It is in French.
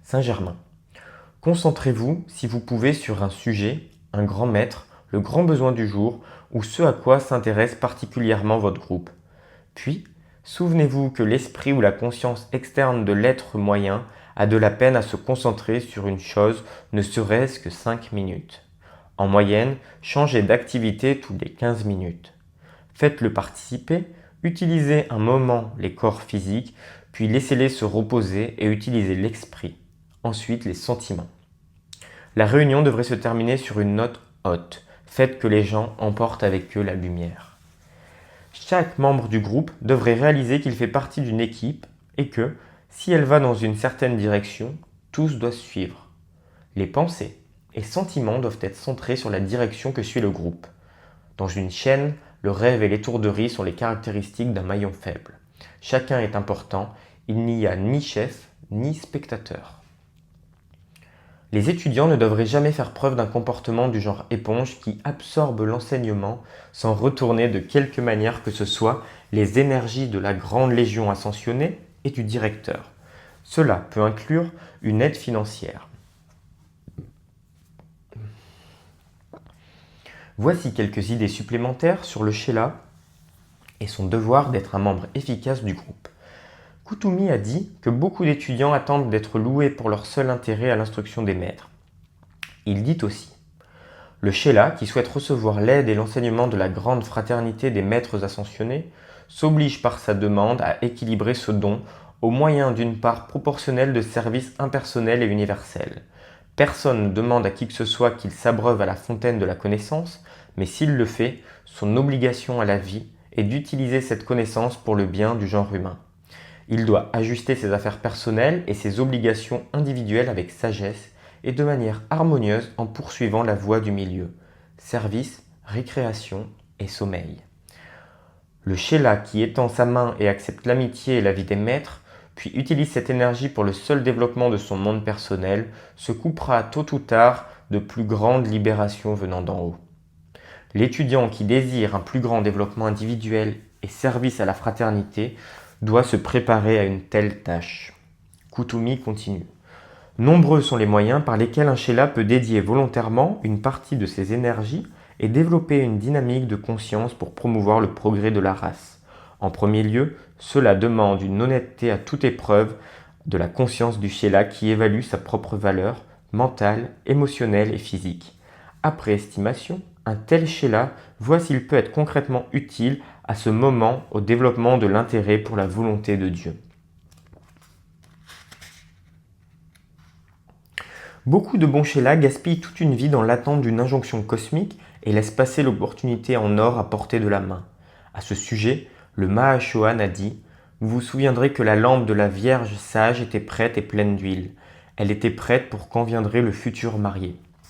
Saint-Germain. Concentrez-vous, si vous pouvez, sur un sujet, un grand maître, le grand besoin du jour ou ce à quoi s'intéresse particulièrement votre groupe. Puis, souvenez-vous que l'esprit ou la conscience externe de l'être moyen a de la peine à se concentrer sur une chose ne serait-ce que 5 minutes. En moyenne, changez d'activité tous les 15 minutes. Faites-le participer, utilisez un moment les corps physiques, puis laissez-les se reposer et utilisez l'esprit. Ensuite, les sentiments. La réunion devrait se terminer sur une note haute. Faites que les gens emportent avec eux la lumière. Chaque membre du groupe devrait réaliser qu'il fait partie d'une équipe et que, si elle va dans une certaine direction, tous doivent suivre. Les pensées et sentiments doivent être centrés sur la direction que suit le groupe. Dans une chaîne, le rêve et l'étourderie sont les caractéristiques d'un maillon faible. Chacun est important, il n'y a ni chef ni spectateur. Les étudiants ne devraient jamais faire preuve d'un comportement du genre éponge qui absorbe l'enseignement sans retourner de quelque manière que ce soit les énergies de la grande légion ascensionnée et du directeur. Cela peut inclure une aide financière. Voici quelques idées supplémentaires sur le Sheila et son devoir d'être un membre efficace du groupe. Kuthumi a dit que beaucoup d'étudiants attendent d'être loués pour leur seul intérêt à l'instruction des maîtres. Il dit aussi: le Sheila, qui souhaite recevoir l'aide et l'enseignement de la grande fraternité des maîtres ascensionnés, s'oblige par sa demande à équilibrer ce don au moyen d'une part proportionnelle de services impersonnels et universels. Personne ne demande à qui que ce soit qu'il s'abreuve à la fontaine de la connaissance, mais s'il le fait, son obligation à la vie est d'utiliser cette connaissance pour le bien du genre humain. Il doit ajuster ses affaires personnelles et ses obligations individuelles avec sagesse et de manière harmonieuse en poursuivant la voie du milieu, service, récréation et sommeil. Le Sheila qui étend sa main et accepte l'amitié et la vie des maîtres, puis utilise cette énergie pour le seul développement de son monde personnel, se coupera tôt ou tard de plus grandes libérations venant d'en haut. L'étudiant qui désire un plus grand développement individuel et service à la fraternité doit se préparer à une telle tâche. Kuthumi continue. Nombreux sont les moyens par lesquels un Sheila peut dédier volontairement une partie de ses énergies et développer une dynamique de conscience pour promouvoir le progrès de la race. En premier lieu, cela demande une honnêteté à toute épreuve de la conscience du Sheila qui évalue sa propre valeur mentale, émotionnelle et physique. Après estimation, un tel Sheila voit s'il peut être concrètement utile à ce moment au développement de l'intérêt pour la volonté de Dieu. Beaucoup de bons Sheila gaspillent toute une vie dans l'attente d'une injonction cosmique et laissent passer l'opportunité en or à portée de la main. À ce sujet, le Mahashohan a dit: vous vous souviendrez que la lampe de la Vierge sage était prête et pleine d'huile. Elle était prête pour quand viendrait le futur marié.